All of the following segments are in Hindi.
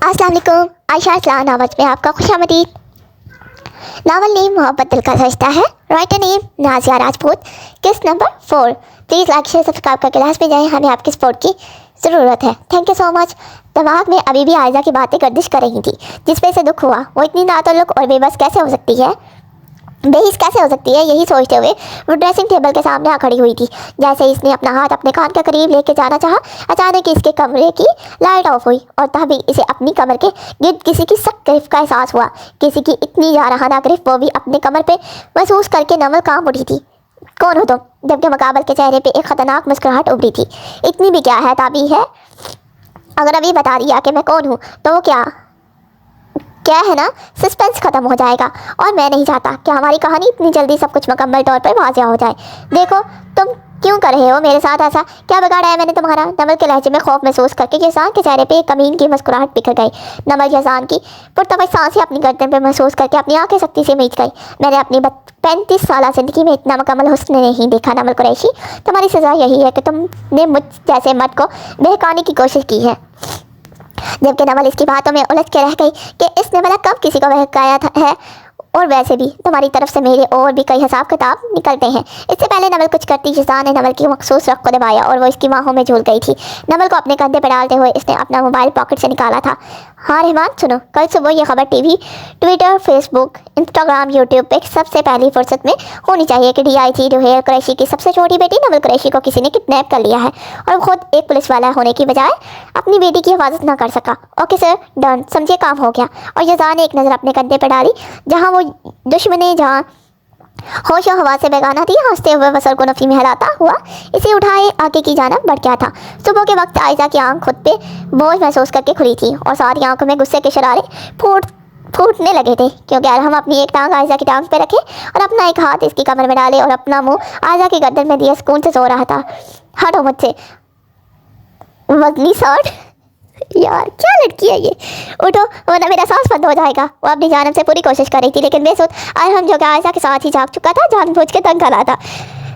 अस्सलाम वालेकुम। आयशा अस्लान नावज में आपका खुशामदीद। नावल नेम मोहब्बत दिल का सजदा है। Writer name Nazia Rajput. किस्त number 4। Please like share subscribe करके लास्ट में जाएँ, हमें आपकी सपोर्ट की ज़रूरत है। Thank you so much. दिमाग में अभी भी आयजा की बातें गर्दिश कर रही थी, जिस पे से दुख हुआ। वो इतनी नातल्लुक और बेबस कैसे हो सकती है, बेहिस कैसे हो सकती है, यही सोचते हुए वो ड्रेसिंग टेबल के सामने आ खड़ी हुई थी। जैसे ही इसने अपना हाथ अपने कान के करीब लेके जाना चाहा, अचानक इसके कमरे की लाइट ऑफ हुई और तभी इसे अपनी कमर के गिर्द किसी की सख्त ग्रिफ का एहसास हुआ। किसी की इतनी जारहाना ग्रिफ, वो भी अपने कमर पे महसूस करके नवल कांप उठी थी। कौन हो तुम? जबकि मुकाबल के चेहरे पे एक खतरनाक मुस्कुराहट उभरी थी। इतनी भी क्या है ताबी है, अगर अभी बता दिया कि मैं कौन हूँ तो वो क्या क्या है ना, सस्पेंस खत्म हो जाएगा और मैं नहीं चाहता कि हमारी कहानी इतनी जल्दी सब कुछ मुकम्मल तौर पर वाज़िया हो जाए। देखो, तुम क्यों कर रहे हो मेरे साथ ऐसा? क्या बिगाड़ा है मैंने तुम्हारा? नमल के लहजे में खौफ महसूस करके यसान के चेहरे पे एक कमीन की मुस्कुराहट बिखर गई। नमल यसान की पुरतवज सांसें अपनी गर्दन पे महसूस करके अपनी आंखें सख्ती से मीच गई। मैंने अपनी 35 साल ज़िंदगी में इतना मुकम्मल हुस्न नहीं देखा नमल कुरैशी। तुम्हारी सज़ा यही है कि तुमने मुझ जैसे मर्द को बहकाने की कोशिश की है। जबकि नवल इसकी बातों में उलझ के रह गई कि इसने भला कब किसी को बहकाया है। और वैसे भी तुम्हारी तरफ से मेरे और भी कई हिसाब किताब निकलते हैं। इससे पहले नवल कुछ करती यसान ने नवल की मखसूस रख को दबाया और वो इसकी बाहों में झूल गई थी। नवल को अपने कंधे पर डालते हुए इसने अपना मोबाइल पॉकेट से निकाला था। हाँ रहमान, सुनो, कल सुबह ये खबर TV, Twitter, Facebook, Instagram, YouTube पे सबसे पहली फुर्सत में होनी चाहिए कि DIG रुहैल कुरैशी की सबसे छोटी बेटी नवल कुरैशी को किसी ने किडनैप कर लिया है और खुद एक पुलिस वाला होने की बजाय अपनी बेटी की हिफाजत ना कर सका। ओके सर, डन, समझे, काम हो गया। और यसान ने एक नज़र अपने कंधे पर डाली जहाँ वो दुश्मने जहाँ होश और हवा से बेगाना थी। हंसते हुए वसर को नफी में हिलाता हुआ इसे उठाए आगे की जानब बढ़ गया था। सुबह के वक्त आयशा की आंख खुद पे बोझ महसूस करके खुली थी और सारी आंखों में गुस्से के शरारे फूटने लगे थे, क्योंकि हम अपनी एक टांग आयशा की टांग पे रखे और अपना एक हाथ इसकी कमर में डाले और अपना मुंह आयशा की गर्दन में दिए सुकून से सो रहा था। हटो मुझसे वजनी शर्ट, यार क्या लड़की है ये, उठो वरना मेरा सांस बंद हो जाएगा। वो अपनी जानब से पूरी कोशिश कर रही थी, लेकिन बेसुध अरहम जो कि आयशा के साथ ही जाग चुका था, जानबूझ के तंग करा था।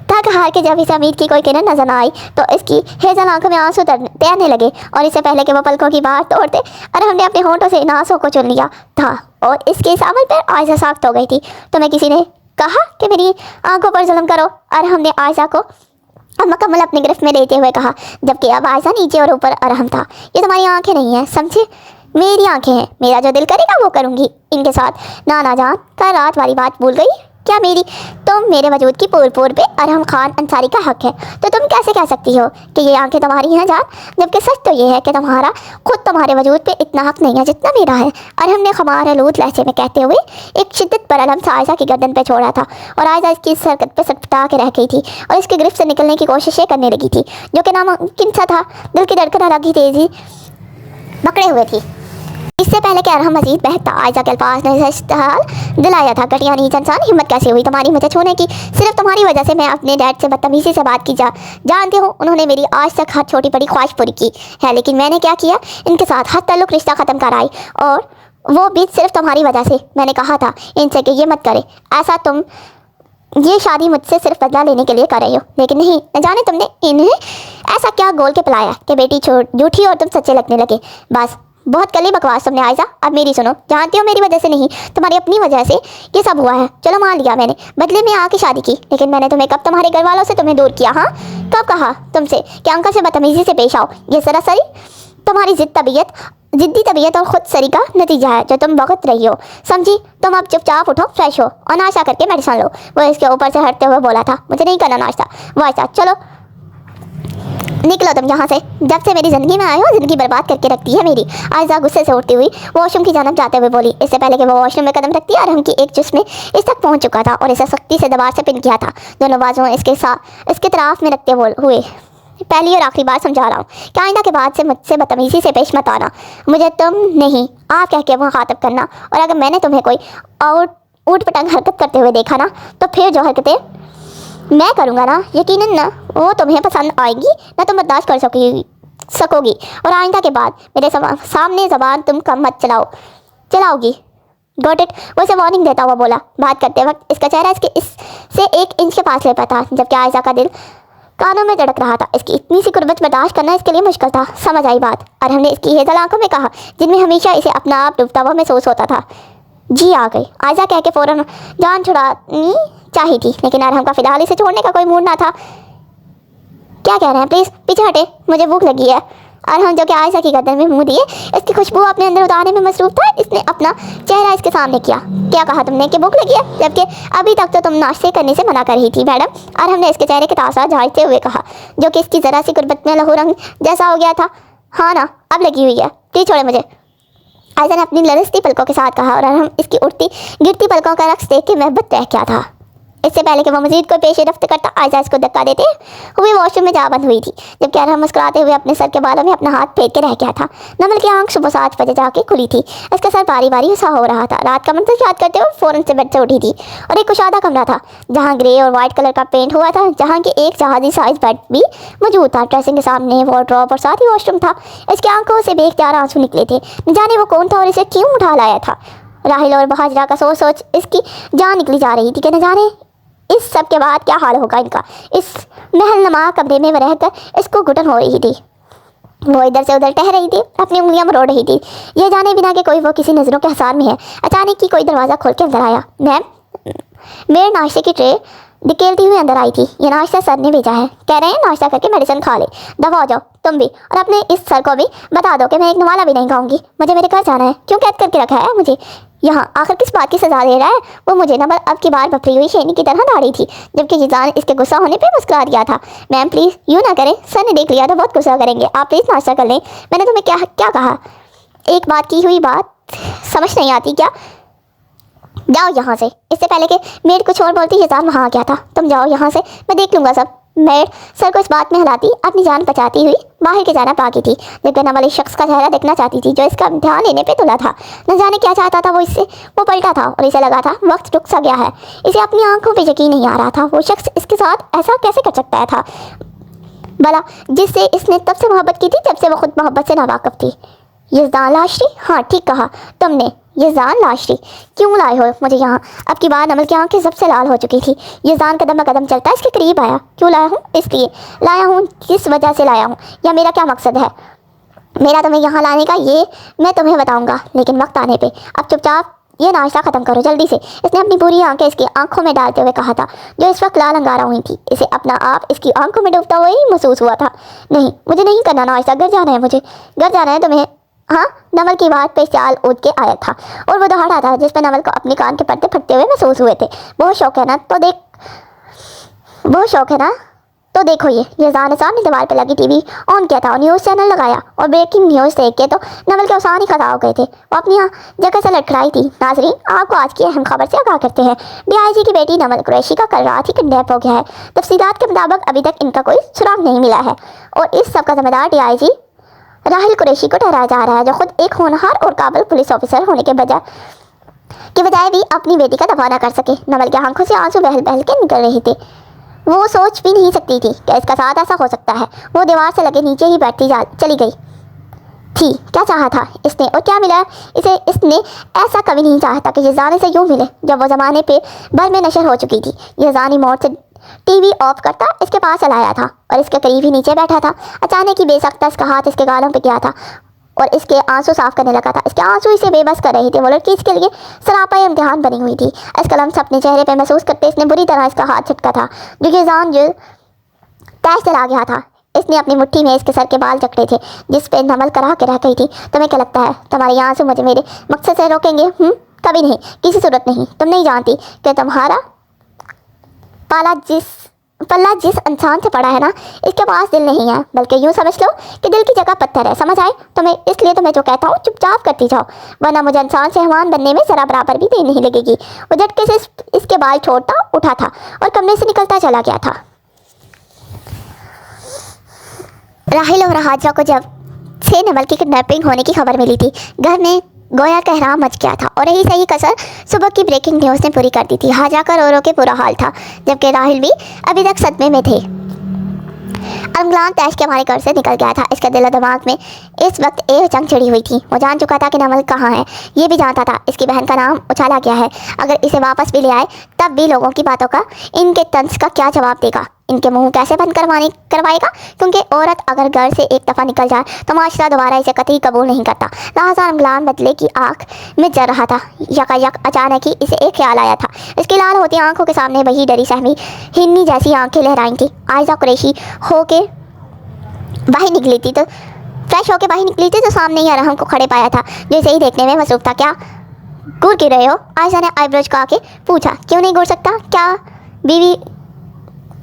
थक हार के जब इसे उम्मीद की कोई किरण नजर न आई तो इसकी हेजल आंखों में आंसू तैरने लगे और इससे पहले कि वो पलकों की बात तोड़ते अरहम ने अपने होंठों से इन आंसुओं को चुन लिया था और इसके इस अमल पर आयशा सख्त हो गई थी। तुम्हें किसी ने कहा कि मेरी आंखों पर जुल्म करो? अरहम ने आयशा को अब मुकम्मल अपनी गिरफ्त में लेते हुए कहा, जबकि अब आयशा नीचे और ऊपर अरहम था। ये तुम्हारी आंखें नहीं हैं, समझे, मेरी आंखें हैं। मेरा जो दिल करेगा वो करूँगी इनके साथ। ना जान, कल रात वाली बात भूल गई क्या मेरी? तुम मेरे वजूद की पूर पे अरहम खान अंसारी का हक है, तो तुम कैसे कह सकती हो कि ये आंखें तुम्हारी हैं जान? जबकि सच तो ये है कि तुम्हारे वजूद पे इतना हक नहीं है जितना मेरा है। अरहम ने खमार आलूद लहजे में कहते हुए एक शिद्दत पर अलम सा आयशा की गर्दन पे छोड़ा था और आयशा इसकी सरकत पे सटपटा के रह गई थी और इसकी गिरफ्त से निकलने की कोशिशें करने लगी थी, जो कि नामुमकिन सा था। दिल की धड़कन अलग ही तेजी पकड़े हुए थी। इससे पहले कि अरहम मजीद बहकता आयशा के अल्फाज ने हाल दिलाया था, घटिया नीच इंसान, हिम्मत कैसे हुई तुम्हारी मुझे छूने की? सिर्फ तुम्हारी वजह से मैं अपने डैड से बदतमीजी से बात की जानते हो, उन्होंने मेरी आज तक हर छोटी बड़ी ख्वाहिश पूरी की है, लेकिन मैंने क्या किया? इनके साथ हर ताल्लुक रिश्ता ख़त्म कराई और वो भी सिर्फ तुम्हारी वजह से। मैंने कहा था इनसे कि ये मत करे ऐसा, तुम ये शादी मुझसे सिर्फ बदला लेने के लिए कर रही हो, लेकिन नहीं, न जाने तुमने इन्हें ऐसा क्या गोल के पिलाया कि बेटी झूठी और तुम सच्चे लगने लगे। बस बहुत कली बकवास तुमने आयशा। अब मेरी सुनो, जानती हो मेरी वजह से नहीं, तुम्हारी अपनी वजह से ये सब हुआ है। चलो मान लिया मैंने बदले में आके शादी की, लेकिन मैंने तुम्हें कब तुम्हारे घर वालों से तुम्हें दूर किया? हाँ, कब कहा तुमसे कि अंकल से बदतमीजी से पेश आओ? ये सरासरी तुम्हारी जिद्दी तबीयत और खुद सरी का नतीजा है जो तुम भुगत रही हो, समझी? तुम अब चुपचाप उठो, फ्रेश हो और नाश्ता करके मेडिसिन लो। वो इसके ऊपर से हटते हुए बोला था, मुझे नहीं करना नाश्ता। वो आयशा, चलो निकलो तुम यहाँ से, जब से मेरी ज़िंदगी में आए हो ज़िंदगी बर्बाद करके रखती है मेरी। आयशा गुस्से से उठती हुई वॉशरूम की जानब जाते हुए बोली। इससे पहले कि वो वॉशरूम में कदम रखती अरहम की एक जिस्म इस तक पहुँच चुका था और इसे सख्ती से दबार से पिन किया था, दोनों बाजुओं इसके तरफ में रखते हुए। पहली और आखिरी बार समझा रहा हूँ कि आइंदा के बाद से मुझसे बदतमीजी से पेश मत आना, मुझे तुम नहीं आप कह के मुखातब करना, और अगर मैंने तुम्हें कोई ऊट पटंग हरकत करते हुए देखा ना, तो फिर जो हरकतें मैं करूँगा ना, यकीनन ना वो तुम्हें पसंद आएगी ना तुम बर्दाश्त कर सकोगी। और आइंदा के बाद मेरे सामने ज़बान तुम कम मत चलाओगी। Got it? वो इसे वार्निंग देता हुआ बोला। बात करते वक्त इसका चेहरा इससे 1 इंच के पास ले पाता, जबकि आयशा का दिल कानों में धड़क रहा था। इसकी इतनी सी गुर्बत बर्दाश्त करना इसके लिए मुश्किल था। समझ आई बात। और हमने इसकी हेजल आंखों में कहा, जिनमें हमेशा इसे अपना आप डूबता हुआ महसूस होता था। जी आ गई। आयशा कह के फ़ौरन जान छुड़ानी चाहिए थी, लेकिन अरहम का फिलहाल इसे छोड़ने का कोई मूड ना था। क्या कह रहे हैं, प्लीज़ पीछे हटे, मुझे भूख लगी है। अरहम जो कि आयशा की गर्दन में मुंह दिए इसकी खुशबू अपने अंदर उतारने में मसरूफ था, इसने अपना चेहरा इसके सामने किया। क्या कहा तुमने कि भूख लगी है, जबकि अभी तक तो तुम नाश्ते करने से मना कर रही थी मैडम। अरहम ने इसके चेहरे के तासुरात झाड़ते हुए कहा, जो कि इसकी ज़रा सी गुर्बत में लहू रंग जैसा हो गया था। हाँ ना, अब लगी हुई है, प्लीज छोड़े मुझे, आयशा ने अपनी लरसती पलकों के साथ कहा। और अरहम इसकी उठती गिरती पलकों का रक्स देख के महबत रह गया था। इससे पहले कि वो मजीद कोई पेश रफ्त करता, आयशा इसको धक्का देते हुए वॉशरूम में जा बंद हुई थी, जबकि अरहम मुस्कुराते हुए अपने सर के बालों में अपना हाथ फेंक के रह गया था। नमल की आंख सुबह 7 बजे जाके खुली थी। इसका सर बारी बारी सा हो रहा था। रात का मंजर याद करते हुए फ़ौरन से बेड से उठी थी। और एक कुशादा कमरा था जहाँ ग्रे और वाइट कलर का पेंट हुआ था, जहाँ की एक जहाजी साइज बेड भी मौजूद था। ड्रेसिंग के सामने वार्डरोब और साथ ही वॉशरूम था। इसकी आंखों से बेख्तियार आंसू निकले थे। न जाने वो कौन था और इसे क्यों उठा लाया था। राहिल और बहाजरा का सोच सोच इसकी जान निकली जा रही थी कि न जाने इस सब के बाद क्या हाल होगा इनका। इस महलनुमा कमरे में रहकर इसको घुटन हो रही थी। वो इधर से उधर टह रही थी, अपनी उंगलियां मरोड़ रही थी, ये जाने बिना कि कोई वो किसी नज़रों के हसार में है। अचानक ही कोई दरवाज़ा खोल के अंदर आया। मैम, मेरे नाश्ते की ट्रे धकेलती हुई अंदर आई थी। ये नाश्ता सर ने भेजा है, कह रहे हैं नाश्ता करके मेडिसिन खा ले, दवा हो जाओ तुम भी, और अपने इस सर को भी बता दो कि मैं एक नवाला भी नहीं खाऊंगी, मुझे मेरे घर जाना है। क्यों कैद करके रखा है मुझे यहाँ, आखिर किस बात की सजा दे रहा है वो मुझे। नमल अब की बार बफरी हुई शेरनी की तरह दौड़ी थी, जबकि जिजान इसके गुस्सा होने पे मुस्कुरा दिया था। मैम प्लीज़ यूँ ना करें, सर ने देख लिया तो बहुत गुस्सा करेंगे, आप प्लीज़ नाश्ता कर लें। मैंने तुम्हें क्या क्या कहा, एक बात की हुई बात समझ नहीं आती क्या। जाओ यहाँ से। इससे पहले कि मेड कुछ और बोलती जिजान वहाँ आ गया था। तुम जाओ यहाँ से, मैं देख लूँगा सब। मेड सर को इस बात में हिलाती अपनी जान बचाती हुई बाहर की जाना बाकी थी, जबकि नमल इस शख्स का चेहरा देखना चाहती थी जो इसका ध्यान लेने पे तुला था। न जाने क्या चाहता था वो इससे। वो पलटा था और इसे लगा था वक्त रुक सा गया है। इसे अपनी आंखों पे यकीन नहीं आ रहा था, वो शख्स इसके साथ ऐसा कैसे कर सकता था भला, जिससे इसने तब से मोहब्बत की थी जब से वो खुद मोहब्बत से नावाकिफ थी। यज़दान लाशरी, हाँ ठीक कहा तुमने, यज़दान लाशरी। क्यों लाए हो मुझे यहाँ। अब की बार नमल की आंखें सबसे लाल हो चुकी थी। यज़दान कदम ब कदम चलता इसके करीब आया। क्यों लाया हूँ, इसलिए लाया हूँ, किस वजह से लाया हूँ, या मेरा क्या मकसद है मेरा तुम्हें यहाँ लाने का, ये मैं तुम्हें बताऊँगा, लेकिन वक्त आने पर। अब चुपचाप ये नाश्ता खत्म करो जल्दी से, इसने अपनी पूरी आंखें इसकी आंखों में डालते हुए कहा था, जो इस वक्त लाल अंगारा हुई थी। इसे अपना आप इसकी आंखों में डूबता हुआ ही महसूस हुआ था। नहीं, मुझे नहीं करना नाश्ता, घर जाना है मुझे, घर जाना है तुम्हें। हाँ, नमल की बात पे चाल उठ के आया था और वो दौड़ा था, जिस पर नमल को अपने कान के पर्दे फटते हुए महसूस हुए थे। बहुत शौक है ना तो बहुत शौक है ना तो देखो। ये जान सामने दीवार पे लगी टीवी ऑन किया था और न्यूज़ चैनल लगाया और ब्रेकिंग न्यूज़ देख के तो नमल के उसान ही खता हो गए थे। वो अपनी जगह से लटखड़ाई थी। नाजरीन, आपको आज की अहम खबर से आगाह करते हैं। DIG की बेटी नमल कुरैशी का कल रात ही किडनैप हो गया है। तफसीलात के मुताबिक अभी तक इनका कोई सुराग नहीं मिला है और इस सब का जिम्मेदार DIG राहिल कुरैशी को ठहराया जा रहा है, जो खुद एक होनहार और काबिल पुलिस ऑफिसर होने के बजाय भी अपनी बेटी का दफा न कर सके। नमल की आंखों से आंसू बहल बहल के निकल रहे थे। वो सोच भी नहीं सकती थी कि इसका साथ ऐसा हो सकता है। वो दीवार से लगे नीचे ही बैठती चली गई थी। क्या चाहा था इसने और क्या मिला इसे। इसने ऐसा कभी नहीं चाहता कि यज़ान से यूँ मिले जब वो ज़माने पे भर में नशर हो चुकी थी। यज़ान मौत से टीवी ऑफ करता इसके पास चलाया था और इसके करीब ही नीचे बैठा था। अचानक ही बेसख्ता इसका हाथ इसके गालों पे गया था और इसके आंसू साफ करने लगा था। इसके आंसू इसे बेबस कर रहे थे। वो लड़की इसके लिए सरापा इम्तिहान बनी हुई थी। इसका लम्स अपने चेहरे पे महसूस करते इसने बुरी तरह इसका हाथ झटका था, जो यज़ान जो तैश चला गया था। इसने अपनी मुट्ठी में इसके सर के बाल जकड़े थे, जिस पे नमल करा के रह गई थी। तुम्हें क्या लगता है तुम्हारे आंसू मुझे मेरे मकसद से रोकेंगे? कभी नहीं, किसी सूरत नहीं। तुम नहीं जानती कि तुम्हारा पल्ला जिस इंसान से पड़ा है ना, इसके पास दिल नहीं है, बल्कि यूँ समझ लो कि दिल की जगह पत्थर है। समझ आए तुम्हें? इसलिए तुम्हें जो कहता हूँ चुपचाप करती जाओ, वरना मुझे इंसान से हैवान बनने में ज़रा बराबर भी देर नहीं लगेगी। वो झटके से इसके बाल छोड़ता उठा था और कमरे से निकलता चला गया था। राहिल और हाजरा को जब से नमल की किडनैपिंग होने की खबर मिली थी, घर में गोया कहराम मच गया था और यही सही कसर सुबह की ब्रेकिंग न्यूज़ ने पूरी कर दी थी। हाजरा का रो रो के बुरा हाल था, जबकि राहिल भी अभी तक सदमे में थे। अरमगलान तैश के हमारे घर से निकल गया था। इसके दिल और दिमाग में इस वक्त एक जंग छिड़ी हुई थी। वो जान चुका था कि नवल कहाँ है, ये भी जानता था इसकी बहन का नाम उछाला गया है। अगर इसे वापस भी ले आए तब भी लोगों की बातों का, इनके तंज का क्या जवाब देगा, इनके मुंह कैसे बंद करवाएगा, क्योंकि औरत अगर घर से एक दफ़ा निकल जाए तो माशरा दोबारा इसे कतई कबूल नहीं करता। लिहाजा अरमगलान बदले की आँख में जल रहा था। यकायक अचानक ही इसे एक ख्याल आया था। इसकी लाल होती आंखों के सामने वही डरी सहमी हिन्नी जैसी आंखें लहराई थी। आयशा कुरैशी होके बाहर निकली थी तो सामने ही अरहम को खड़े पाया था, जो इसे ही देखने में मसरूफ था। क्या घूर क्यों रहे हो? आयशा ने आईब्रोज का के पूछा। क्यों नहीं घूर सकता? क्या बीवी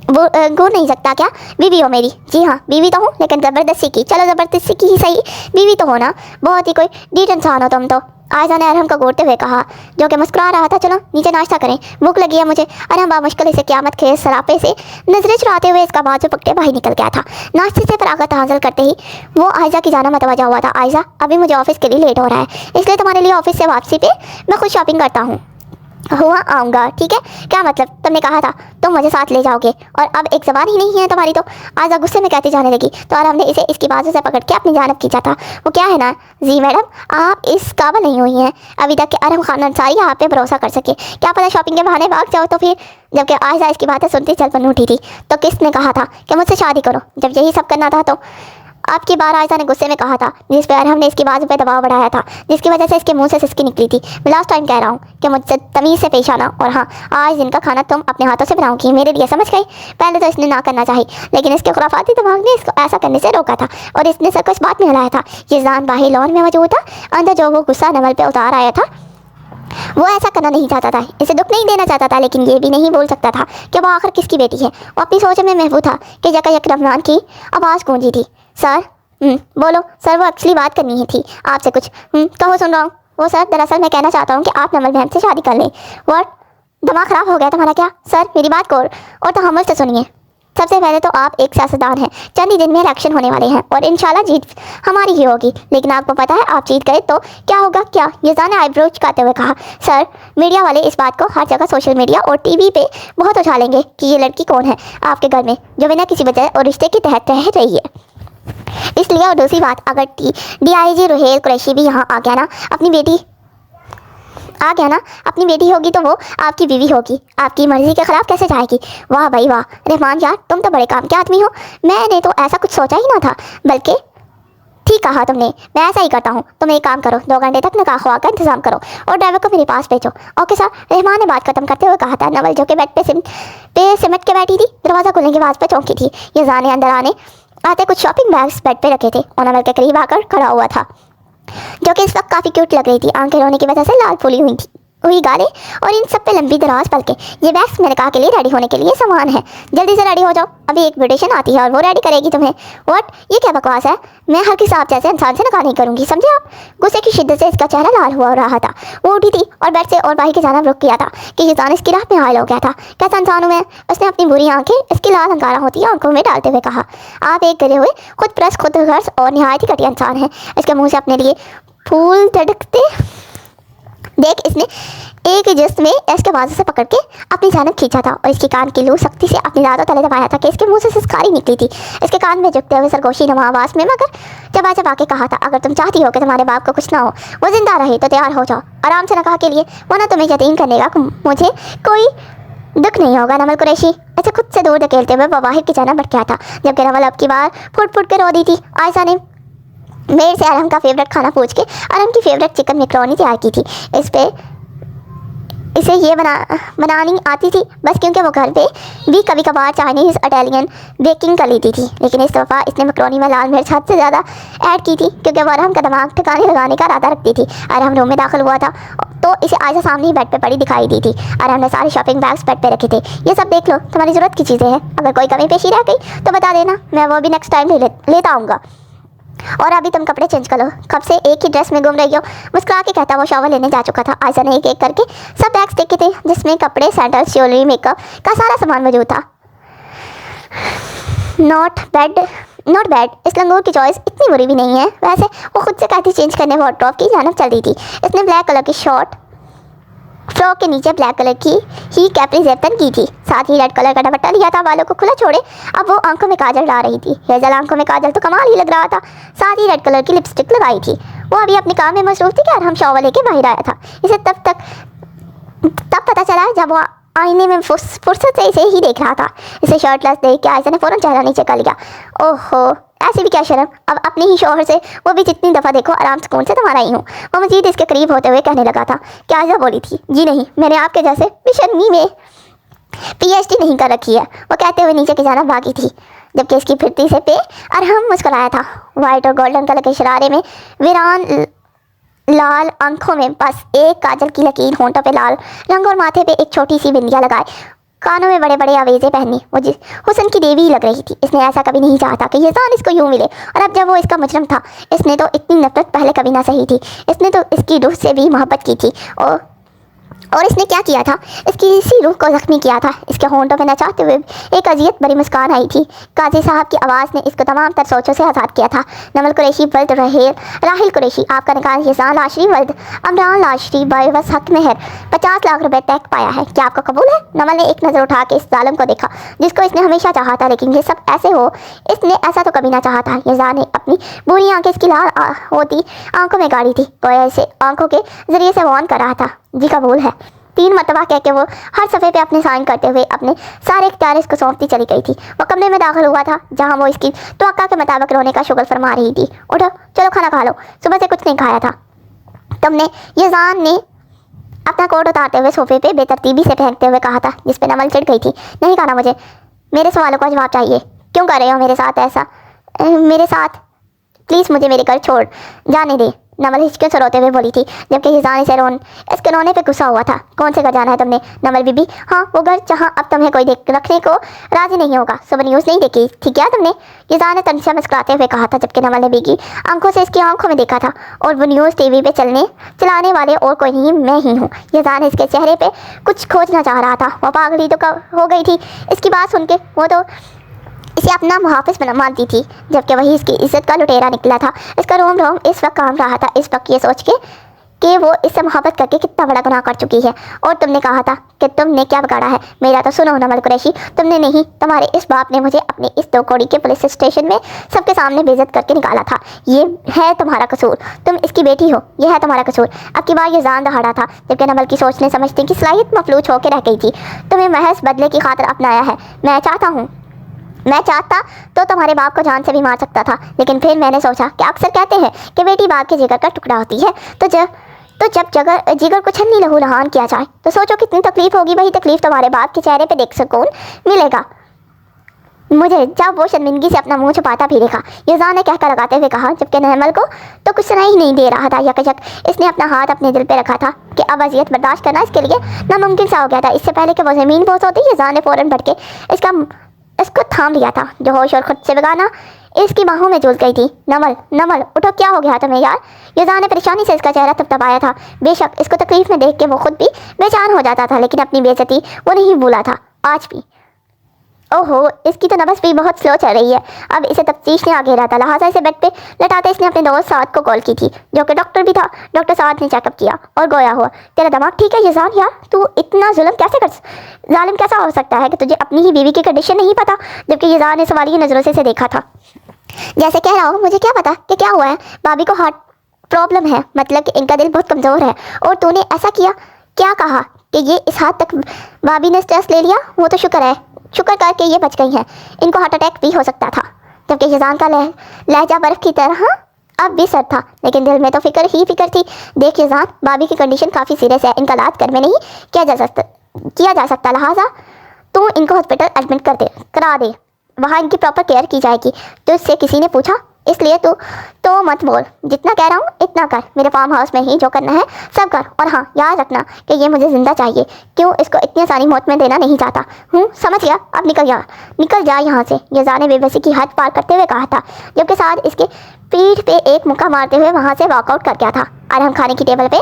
घूर नहीं सकता क्या? बीवी हो मेरी? जी हाँ बीवी तो हूँ, लेकिन ज़बरदस्ती की। चलो ज़बरदस्ती की ही सही, बीवी तो हो ना। बहुत ही कोई डीठ इंसान हो तुम तो, आयशा ने अरहम को घूरते हुए कहा, जो कि मुस्कुरा रहा था। चलो नीचे नाश्ता करें, भूख लगी है मुझे। अरहम बामुश्किल इसे क़यामत खेज सरापे से नजरें चुराते हुए इसका बाजू पकड़े बाहर निकल गया था। नाश्ते से फरागत हासिल करते ही वो आयशा की जाना मतवजा हुआ था। आयशा अभी मुझे ऑफिस के लिए लेट हो रहा है, इसलिए तुम्हारे लिए ऑफिस से वापसी पे मैं खुद शॉपिंग करता हूँ। हुआ आऊँगा, ठीक है? क्या मतलब? तुमने कहा था तुम मुझे साथ ले जाओगे और अब एक ज़बान ही नहीं है तुम्हारी तो। आयशा गुस्से में कहती जाने लगी तो हमने इसे इसकी बाजू से पकड़ के अपनी जानब खींचा था। वो क्या है ना जी मैडम, आप इस काबिल नहीं हुई हैं अभी तक कि अरहम खान अंसारी आप पे भरोसा कर सके। क्या पता शॉपिंग के बहाने भाग जाओ तो फिर। जबकि आयशा इसकी बातें सुनती चल बन उठी थी तो किसने कहा था कि मुझसे शादी करो, जब यही सब करना था तो। अब की बार आयशा ने गुस्से में कहा था, जिस पर अरहम ने इसकी बाजू पे दबाव बढ़ाया था, जिसकी वजह से इसके मुंह से सिसकी निकली थी। मैं लास्ट टाइम कह रहा हूँ कि मुझसे तमीज़ से पेश आना, और हाँ आज इनका खाना तुम अपने हाथों से बनाओगी मेरे लिए, समझ गई? पहले तो इसने ना करना चाहिए, लेकिन इसके खुराफाती दिमाग ने इसको ऐसा करने से रोका था और इसने सब कुछ बात में हिलाया था। ये जान बाहर लॉन में मौजूद था। अंदर जो वो गुस्सा नवल पे उतार आया था, वो ऐसा करना नहीं चाहता था, इसे दुख नहीं देना चाहता था, लेकिन ये भी नहीं बोल सकता था कि वो आखिर किसकी बेटी है। वो अपनी सोच में महफूज था कि यकायक रमजान की आवाज़ गूंजी थी। सर बोलो सर, वो एक्चुअली बात करनी ही थी आपसे कुछ। कहो, सुन रहा हूँ। वो सर दरअसल मैं कहना चाहता हूँ कि आप नवल बहन से शादी कर लें। व्हाट? दिमाग ख़राब हो गया तुम्हारा क्या? सर मेरी बात को और तहम्मुल से सुनिए। सबसे पहले तो आप एक सियासतदान हैं, चंद ही दिन में इलेक्शन होने वाले हैं और इंशाल्लाह जीत हमारी ही होगी। लेकिन आपको पता है आप जीत गए तो क्या होगा? क्या? यज़ान ने आईब्रोज काटते हुए कहा। सर मीडिया वाले इस बात को हर जगह सोशल मीडिया और टीवी पे बहुत उछालेंगे कि ये लड़की कौन है आपके घर में जो बिना किसी वजह और रिश्ते के तहत रह रही है। इसलिए, और दूसरी बात, अगर DIG रुहेल कुरैशी भी यहाँ आ गया ना, अपनी बेटी होगी तो वो आपकी बीवी होगी। आपकी मर्जी के खिलाफ कैसे जाएगी? वाह भाई वाह रहमान यार, तुम तो बड़े काम के आदमी हो। मैंने तो ऐसा कुछ सोचा ही ना था, बल्कि ठीक कहा तुमने, मैं ऐसा ही करता हूँ। तुम एक काम करो, 2 घंटे तक निकाह ख्वाह का इंतजाम करो और ड्राइवर को मेरे पास भेजो। ओके सर, रहमान ने बात खत्म करते हुए कहा था। नवल जो कि बेड पे सिमट के बैठी थी, दरवाज़ा खुलने की आवाज़ पर चौंकी थी। ये जाने अंदर आते कुछ शॉपिंग बैग्स बेड पे रखे थे और नवल के करीब आकर खड़ा हुआ था, जो कि इस वक्त काफ़ी क्यूट लग रही थी। आंखें रोने की वजह से लाल फूली हुई गालें और इन सब पे लंबी दराज पलकें। ये बैग्स मैंने कहा के लिए रेडी होने के लिए सामान है, जल्दी से रेडी हो जाओ। अभी एक ब्यूटिशियन आती है और वो रेडी करेगी तुम्हें। व्हाट? ये क्या बकवास है? मैं हर किसी आप जैसे इंसान से निकाह नहीं करूँगी, समझे आप? गुस्से की शिद्दत से इसका चेहरा लाल हुआ रहा था। वो उठी थी और बेड से और बाहर की जाना रुक किया था कि यज़ान इसकी राह में हायल हो गया था। कैसा इंसान हूँ मैं? उसने अपनी बुरी आंखें इसकी लाल अंगारा होती आंखों में डालते हुए कहा। आप एक गिरे हुए खुद परस्त, खुद गर्ज और निहायत ही घटिया इंसान हैं। इसके मुँह से अपने लिए फूल तड़कते देख इसने एक जिस्म में इसके बाजू से पकड़ के अपनी जानब खींचा था और इसकी कान की लू सख्ती से अपनी दादों तले दबाया था कि इसके मुंह से सिसकारी निकली थी। इसके कान में झुकते हुए सरगोशी नुमा आवाज़ में मगर चबा के कहा था, अगर तुम चाहती हो कि तुम्हारे बाप को कुछ ना हो, वो जिंदा रहे, तो तैयार हो जाओ आराम से निकाह के लिए, वरना तुम्हें यकीन करने का मुझे कोई दुख नहीं होगा। नवल कुरैशी ऐसे खुद से दूर धकेलते हुए बाहर की जाना बढ़ गया था, जबकि नवल अब की बार फुट के रो दी थी। आयशा ने मेरे से अरहम का फेवरेट खाना पूछ के अरहम की फेवरेट चिकन मैकरोनी तैयार की थी। इसे ये बनानी आती थी बस, क्योंकि वो घर पे भी कभी कभार चाइनीज़ इटालियन बेकिंग कर लेती थी। लेकिन इस दफ़ा इसने मैकरोनी में लाल मिर्च हद से ज़्यादा ऐड की थी, क्योंकि वो अरहम का दिमाग ठिकाने लगाने का इरादा रखती थी। अरहम रूम में दाखिल हुआ था तो इसे आयशा सामने ही बेड पे पड़ी दिखाई दी थी। अरहम ने सारे शॉपिंग बैग्स बेड पे रखे थे। ये सब देख लो, तुम्हारी ज़रूरत की चीज़ें हैं, अगर कोई कमी पेशी रह गई तो बता देना, मैं वो भी नेक्स्ट टाइम लेता आऊँगा। और अभी तुम कपड़े चेंज कर लो, कब से एक ही ड्रेस में घूम रही हो? मुस्कुरा के कहता वो शॉवर लेने जा चुका था। आयशा ने एक एक करके सब बैग्स देखे थे, जिसमें कपड़े, सैंडल्स, ज्वेलरी, मेकअप का सारा सामान मौजूद था। Not bad. इस लंगूर की चॉइस इतनी बुरी भी नहीं है। वैसे वो खुद से कहती चेंज करने वार्डरोब की जानब चल रही थी। इसने ब्लैक कलर की शॉर्ट फ्रॉक के नीचे ब्लैक कलर की ही कैपरी जेब पहन की थी, साथ ही रेड कलर का दुपट्टा लिया था, बालों को खुला छोड़े अब वो आंखों में काजल डाल रही थी। हेजल आंखों में काजल तो कमाल ही लग रहा था, साथ ही रेड कलर की लिपस्टिक लगाई थी। वो अभी अपने काम में मसरूफ थी कि आराम शॉवर लेके बाहर आया था। इसे तब पता चला जब वो आईने में फुर्सत से इसे ही देख रहा था। इसे शर्टलेस देख के आयशा ने फौरन चेहरा नीचे कर लिया। ओहो, ऐसी भी क्या शर्म, अब अपने ही शौहर से वो भी जितनी दफ़ा देखो आराम सुकून से तुम्हारा ही हूँ। वो मजीद इसके करीब होते हुए कहने लगा था कि आयशा बोली थी, जी नहीं, मैंने आपके जैसे बेशर्मी में PhD नहीं कर रखी है। वो कहते हुए नीचे की जाना भागी थी, जबकि इसकी फिरती से पे अरहम मुस्कुराया था। वाइट और गोल्डन कलर के शरारे में वीरान लाल आंखों में बस एक काजल की लकीर, होंठों पे लाल रंग और माथे पे एक छोटी सी बिंदिया लगाए, कानों में बड़े बड़े आवेज़ें पहनी, वो हुस्न की देवी लग रही थी। इसने ऐसा कभी नहीं चाहा था कि ये जान इसको यूँ मिले, और अब जब वो इसका मुजरम था, इसने तो इतनी नफरत पहले कभी ना सही थी। इसने तो इसकी रूह से भी मोहब्बत की थी, और इसने क्या किया था, इसकी इसी रूह को जख्मी किया था। इसके होंठों पे नचाते हुए एक अजियत भरी मुस्कान आई थी। काजी साहब की आवाज़ ने इसको तमाम तर सोचों से आज़ाद किया था। नमल कुरैशी वल्द राहिल कुरैशी, आपका निकाह यज़ान लाशरी वल्द अमरान लाशरी बायवस हक मेहर 50 लाख रुपए तक पाया है, क्या आपको कबूल है? नमल ने एक नज़र उठा के इस जालिम को देखा जिसको इसने हमेशा चाहा था, लेकिन ये सब ऐसे हो इसने ऐसा तो कभी ना चाहा था। यज़ान ने अपनी बुरी आंखें इसकी लाल होती आंखों में गाड़ी थी, गोया इसे आंखों के जरिए से वॉर्न कर रहा था। जी कबूल है, 3 मरतबा कह के वो हर सफ़े पे अपने साइन करते हुए अपने सारे इख्तियार इसको सौंपती चली गई थी। वो कमरे में दाखिल हुआ था जहाँ वो इसकी तवक्का के मुताबिक रोने का शुगर फरमा रही थी। उठो, चलो खाना खा लो, सुबह से कुछ नहीं खाया था तुमने। यज़ान ने अपना कोट उतारते हुए सोफे पे बेतरतीबी से फेंकते हुए कहा था, जिस पे नमल चिढ़ गई थी। नहीं खाना मुझे, मेरे सवालों का जवाब चाहिए। क्यों कर रहे हो मेरे साथ ऐसा? मेरे साथ प्लीज़ मुझे मेरे घर छोड़ जाने दे, नमल हिचकियों से रोते हुए बोली थी, जबकि हिजान से इसके रोने पे गुस्सा हुआ था। कौन से घर जाना है तुमने नमल बीबी? हाँ, वो घर जहाँ अब तुम्हें कोई रखने को राजी नहीं होगा। सुबह न्यूज़ नहीं देखी थी क्या तुमने? हिजान ने तनशा मुस्कुराते हुए कहा था, जबकि नमल ने बीगी आंखों से इसकी आंखों में देखा था, और वो न्यूज़ TV पे चलाने वाले और कोई नहीं, मैं ही हूँ। हिजान इसके चेहरे पर कुछ खोजना चाह रहा था। वो पागली तो हो गई थी इसकी बात सुन के। वो तो इसे अपना मुहाफिज मानती थी, जबकि वही इसकी इज्जत का लुटेरा निकला था। इसका रोम रोम इस वक्त काम रहा था, इस वक्त ये सोच के कि वो इससे मोहब्बत करके कितना बड़ा गुनाह कर चुकी है। और तुमने कहा था कि तुमने क्या बिगाड़ा है मेरा, तो सुनो नमल कुरैशी, तुमने नहीं, तुम्हारे इस बाप ने मुझे अपने इस 2 कौड़ी के पुलिस स्टेशन में सबके सामने बेइज्जत करके निकाला था। ये है तुम्हारा कसूर, तुम इसकी बेटी हो, यह है तुम्हारा कसूर। अब की बार ये जान दहाड़ा था, जबकि नमल की सोचने समझने की सलाहियत मफलूज होकर रह गई थी। तुम्हें महज बदले की खातिर अपनाया है। मैं चाहता तो तुम्हारे बाप को जान से भी मार सकता था, लेकिन फिर मैंने सोचा कि अक्सर कहते हैं कि बेटी बाप के जिगर का टुकड़ा होती है, तो जब जिगर को छन्नी लहू लहान किया जाए तो सोचो कितनी तकलीफ होगी। वही तकलीफ तुम्हारे बाप के चेहरे पे देख सुकून मिलेगा मुझे, जब वो शर्मिंदगी से अपना मुंह छुपाता भी देखा। यज़ान ने कहकर लगाते हुए कहा, जबकि नमल को तो कुछ सुनाई ही नहीं दे रहा था। यकजक इसने अपना हाथ अपने दिल पे रखा था कि अब अजियत बर्दाश्त करना इसके लिए नामुमकिन सा हो गया था। इससे पहले कि वो ज़मीन बोस होती, यज़ान ने फ़ौरन बढ़ के इसको थाम लिया था, जो होश और खुद से बेगाना इसकी बाहों में झूल गई थी। नमल उठो, क्या हो गया तुम्हें यार? यज़ान ने परेशानी से इसका चेहरा थपथपाया था। बेशक इसको तकलीफ में देख के वो खुद भी बेचैन हो जाता था, लेकिन अपनी बेइज्जती वो नहीं भूला था आज भी। ओहो, इसकी तो नब्ज़ भी बहुत स्लो चल रही है। अब इसे तफ्तीश ने आ घेरा था, लिहाजा इसे बेड पे लटाते इसने अपने दोस्त साद को कॉल की थी, जो कि डॉक्टर भी था। डॉक्टर साद ने चेकअप किया और गोया हुआ, तेरा दिमाग ठीक है यज़ान? यार तू इतना जालिम कैसा हो सकता है कि तुझे अपनी ही बीवी की कंडीशन नहीं पता? जबकि यज़ान ने सवालिया नज़रों से इसे देखा था, जैसे कह रहा हो मुझे क्या पता कि क्या हुआ है। भाभी को हार्ट प्रॉब्लम है, मतलब कि इनका दिल बहुत कमज़ोर है, और तूने ऐसा किया, क्या कहा कि ये इस हद तक भाभी ने स्ट्रेस ले लिया? वो तो शुक्र करके ये बच गई हैं, इनको हार्ट अटैक भी हो सकता था। जबकि यज़ान का लहजा बर्फ़ की तरह अब भी सर था, लेकिन दिल में तो फिक्र थी। देख यज़ान, भाभी की कंडीशन काफ़ी सीरियस है, इनका इलाज घर में नहीं किया जा सकता, लिहाजा तू इनको हॉस्पिटल एडमिट करा दे, वहाँ इनकी प्रॉपर केयर की जाएगी। तो इससे किसी ने पूछा, इसलिए तू तो मत बोल, जितना कह रहा हूँ इतना कर, मेरे फार्म हाउस में ही जो करना है सब कर। और हाँ, याद रखना कि ये मुझे ज़िंदा चाहिए, क्यों इसको इतनी आसानी मौत में देना नहीं चाहता हूँ, समझ गया? अब निकल जा यहाँ से, यज़ान ने बेबसी की हद पार करते हुए कहा था, जबकि साथ इसके पीठ पे एक मुक्का मारते हुए वहाँ से वॉकआउट कर गया था। अरहम खाने की टेबल पे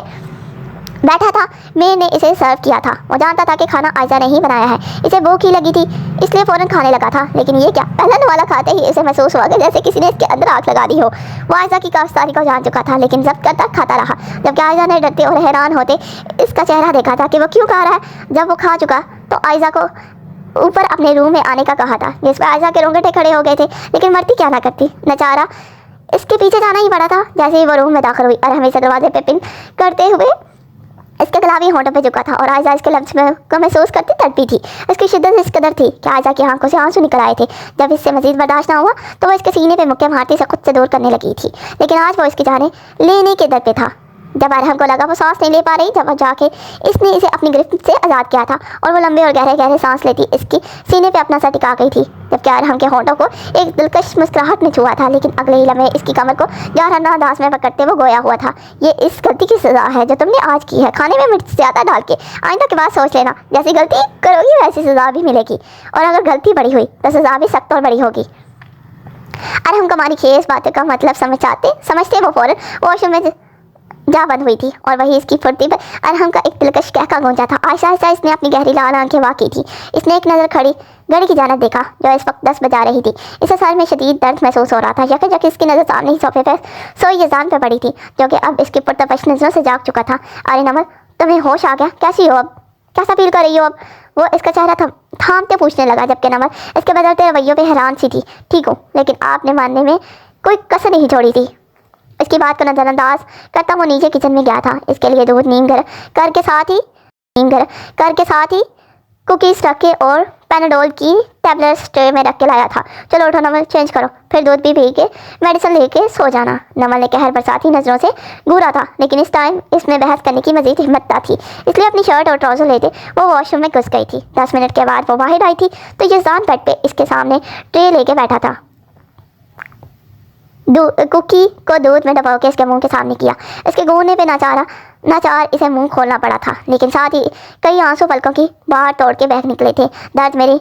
बैठा था। मेयर ने इसे सर्व किया था। वो जानता था कि खाना आयशा ने ही बनाया है। इसे भूख ही लगी थी, इसलिए फ़ौरन खाने लगा था। लेकिन ये क्या, पहला नवाला खाते ही इसे महसूस हुआ कि जैसे किसी ने इसके अंदर आग लगा दी हो। वो आयशा की गिरफ्तारी को जान चुका था, लेकिन जब्त करता खाता रहा। जबकि आयशा ने डरते और हैरान होते इसका चेहरा देखा था कि वो क्यों खा रहा है। जब वो खा चुका तो आयशा को ऊपर अपने रूम में आने का कहा था, जिस पर आयशा के रोंगटे खड़े हो गए थे। लेकिन मरती क्या ना करती, नचारा इसके पीछे जाना ही पड़ा था। जैसे ही वो रूम में दाखिल हुई और हमेशा दरवाजे पे पिन करते हुए इसके गुलाबी होंठों पे झुका था और आयशा इसके लफ्ज़ में को महसूस करती तड़पी थी। इसकी शिद्दत इस कदर थी कि आयशा की आंखों से आंसू निकल आए थे। जब इससे मजीद बर्दाश्त ना हुआ तो वो इसके सीने पे मुक्के मारती से खुद से दूर करने लगी थी। लेकिन आज वो इसकी जाने लेने के दर पे था। जब अरहम को लगा वो सांस नहीं ले पा रही, जब वो जाके इसने इसे अपनी गिरफ्त से आज़ाद किया था और वो लंबे और गहरे गहरे सांस लेती इसकी सीने पे अपना सर टिका गई थी। जबकि अरहम के होंठों को एक दिलकश मुस्कुराहट ने छुआ था, लेकिन अगले ही लम्हे इसकी कमर को जारहाना अंदाज में पकड़ते वो गोया हुआ था। ये इस गलती की सज़ा है जो तुमने आज की है, खाने में मिर्च ज़्यादा डाल के। आइंदा के बाद सोच लेना, जैसी गलती करोगी वैसी सज़ा भी मिलेगी, और अगर गलती बड़ी हुई तो सज़ा भी सख्त और बड़ी होगी। अरहम कमारी खेस बातों का मतलब समझते वो फ़ौरन वॉशरूम में जा बंद हुई थी और वही इसकी फुर्ती पर अरहम का एक दिलकश कहका गूंजा था। आहिस्ता आहिस्ता इसने अपनी गहरी लाल आंखें वाकी थी। इसने एक नज़र खड़ी घड़ी की जानब देखा जो इस वक्त 10 बजा रही थी। इसे सर में शदीद दर्द महसूस हो रहा था। यकजक इसकी नज़र सामने ही सोफे पर सोई यजान पर पड़ी थी, जो कि अब इसकी पुरतपश नज़रों से जाग चुका था। अरे नमल, तुम्हें होश आ गया? कैसी हो अब? कैसा फील कर रही हो अब? वो इसका चेहरा थामते पूछने लगा, जबकि नमल इसके बदलते रवैयों पर हैरान सी थी। ठीक हूँ, लेकिन आपने मानने में कोई कसर नहीं छोड़ी थी। इसकी बात को नज़रअंदाज करता वो नीचे किचन में गया था। इसके लिए दूध नीम गर्म करके साथ ही कुकीज़ रख के और पैनाडोल की टैबलेट्स ट्रे में रख के लाया था। चलो उठो नमल, चेंज करो, फिर दूध भी पी के मेडिसिन लेके सो जाना। नमल ने कहर बरसाती नज़रों से घूरा था, लेकिन इस टाइम इसमें बहस करने की मजीद हिम्मत ना थी। इसलिए अपनी शर्ट और ट्राउज़र लेते वो वॉशरूम में घुस गई थी। 10 मिनट के बाद वो बाहर आई थी तो यज़ान बेड पे इसके सामने ट्रे लेके बैठा था। कुकी को दूध में दबा के इसके मुंह के सामने किया। इसके गूंजने पे नाचार इसे मुंह खोलना पड़ा था, लेकिन साथ ही कई आंसू पलकों की बाहर तोड़ के बह निकले थे। दर्द मेरे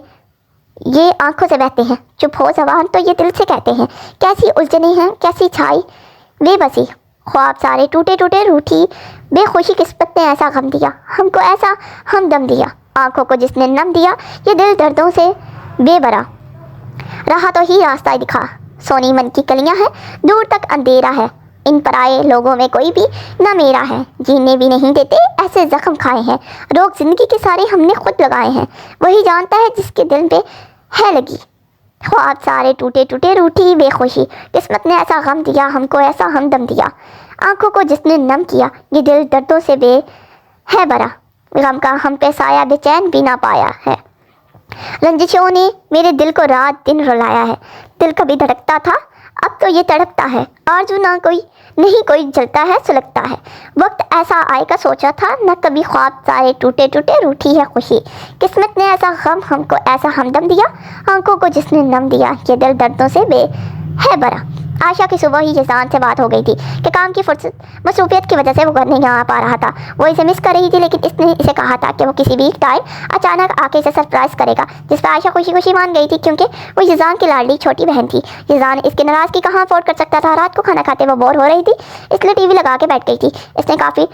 ये आंखों से बहते हैं, चुप हो जबान तो ये दिल से कहते हैं। कैसी उलझने हैं, कैसी छाई बेबसी, ख्वाब सारे टूटे टूटे रूठी बेखुशी किस्मत ने ऐसा गम दिया हमको, ऐसा हमदम दिया आंखों को जिसने नम दिया। ये दिल दर्दों से बेबरा रहा तो ही रास्ता दिखा। सोनी मन की कलियां हैं, दूर तक अंधेरा है, इन पराए लोगों में कोई भी न मेरा है। जीने भी नहीं देते ऐसे जख्म खाए हैं, रोग जिंदगी के सारे हमने खुद लगाए हैं। वही जानता है जिसके दिल पे है लगी। ख्वाब सारे टूटे टूटे रूठी बेखुशी किस्मत ने ऐसा गम दिया हमको, ऐसा हमदम दिया आंखों को जिसने नम किया। ये दिल दर्दों से बे है बरा, गम का हम पे साया बेचैन भी ना पाया है। रंजिशों ने मेरे दिल को रात दिन रुलाया है। दिल कभी धड़कता था, अब तो ये तड़पता है। आरज़ू ना कोई नहीं, कोई जलता है सुलगता है। वक्त ऐसा आएगा सोचा था न कभी, ख्वाब सारे टूटे टूटे रूठी है खुशी। किस्मत ने ऐसा गम हमको, ऐसा हमदम दिया आंखों को जिसने नम दिया। ये दिल दर्दों से बे है बरा। आशा की सुबह ही यज़ान से बात हो गई थी कि काम की फुर्सत मसरूफियत की वजह से वो घर नहीं आ पा रहा था। वो इसे मिस कर रही थी, लेकिन इसने इसे कहा था कि वो किसी भी टाइम अचानक आके इसे सरप्राइज़ करेगा, जिस पर आशा खुशी खुशी मान गई थी, क्योंकि वो यज़ान की लाडली छोटी बहन थी। यज़ान इसकी नाराज़गी कहाँ अफोर्ड कर सकता था। रात को खाना खाते वो बोर हो रही थी, इसलिए टीवी लगा के बैठ गई थी। इसने काफ़ी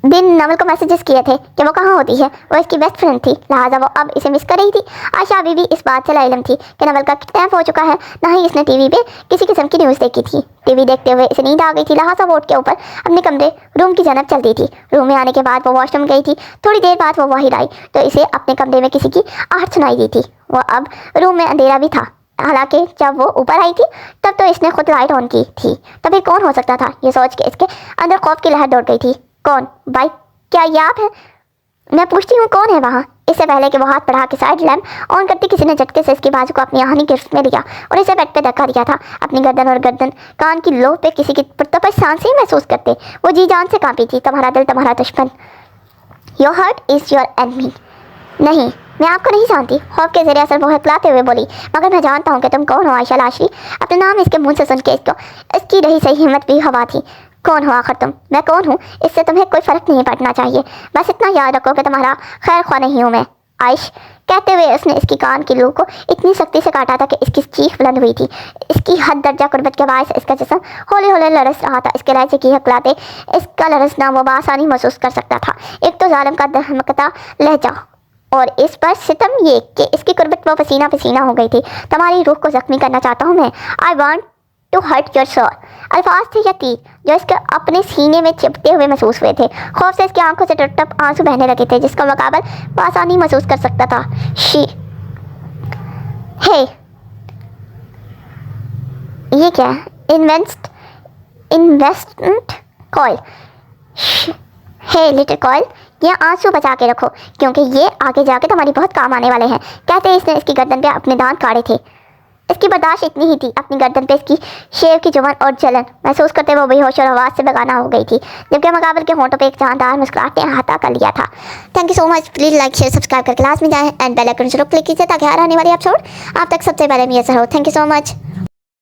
दिन नवल को मैसेजेस किए थे कि वो कहाँ होती है। वो इसकी बेस्ट फ्रेंड थी, लिहाजा वो अब इसे मिस कर रही थी। आशा अभी भी इस बात से लाइलम थी कि नवल का किडनैप हो चुका है। ना ही इसने टीवी पे किसी किस्म की न्यूज़ देखी थी। टीवी देखते हुए इसे नींद आ गई थी, लिहाजा वो उठ के ऊपर अपने कमरे रूम की जानब चलती थी। रूम में आने के बाद वो वॉशरूम गई थी। थोड़ी देर बाद वो बाहर आई तो इसे अपने कमरे में किसी की आहट सुनाई दी थी। वो अब रूम में अंधेरा भी था। हालांकि जब वो ऊपर आई थी तब तो इसने खुद लाइट ऑन की थी। तो फिर कौन हो सकता था? ये सोच के इसके अंदर खौफ की लहर दौड़ गई थी। कौन भाई, क्या ये आप है? मैं पूछती हूँ कौन है वहाँ? इससे पहले कि वो हाथ बढ़ा के साइड लैम्प ऑन करती किसी ने झटके से इसकी बाजू को अपनी आहनी गिरफ्त में लिया और इसे बेड पे धक्का दिया था। अपनी गर्दन कान की लोह पे किसी की पुरतपश सांसें महसूस करते वो जी जान से कांपी थी। तुम्हारा दिल तुम्हारा दुश्मन, your heart is your enemy. नहीं, मैं आपको नहीं जानती, खौफ के ज़रिए असर वो हकलाते हुए बोली, मगर मैं जानता हूँ कि तुम कौन हो आयशा लाशरी। अपना नाम इसके मुंह से सुन के इसकी रही सही हिम्मत भी हवा थी। कौन हो आखिर तुम? मैं कौन हूँ इससे तुम्हें कोई फ़र्क नहीं पड़ना चाहिए। बस इतना याद रखो कि तुम्हारा खैर ख्वाह नहीं हूँ मैं। आइश कहते हुए उसने इसकी कान की लू को इतनी सख्ती से काटा था कि इसकी चीख बुलंद हुई थी। इसकी हद दर्जा कुर्बत के बायस इसका जिस्म हौले हौले लरस रहा था। इसके लहजे की हकलाते इसका लरसना वो बआसानी महसूस कर सकता था। एक तो जालिम का दहमकता लहजा और इस पर सितम ये कि इसकी कुर्बत वो पसीना पसीना हो गई थी। तुम्हारी रूह को जख्मी करना चाहता हूँ मैं। I want to hurt your soul. अल्फाज थे या तीर जो इसके अपने सीने में चिपटे हुए महसूस हुए थे। खौफ से इसकी आंखों से टप आंसू बहने लगे थे जिसका मुकाबल बआसानी महसूस कर सकता था। शी हे ये क्या इन्वेस्टमेंट कॉल। हे लिटिल कॉल, ये आंसू बचा के रखो क्योंकि ये आगे जाके तुम्हारी बहुत काम आने वाले हैं। कहते इसने इसकी गर्दन पे अपने दांत काढ़े थे। इसकी बर्दाश्त इतनी ही थी। अपनी गर्दन पे इसकी शेर की जुबान और जलन महसूस करते वो बेहोश और आवाज़ से बेगाना हो गई थी जबकि मुकाबल के होंठों पे एक जानदार मुस्कुराहट ने अहाता कर लिया था। Thank you so much. Please like share subscribe कर क्लास में जाएं एंड बेल आइकन जरूर क्लिक कीजिए ताकि हर आने वाली एपिसोड आप तक सबसे पहले मैसर हो। Thank you so much.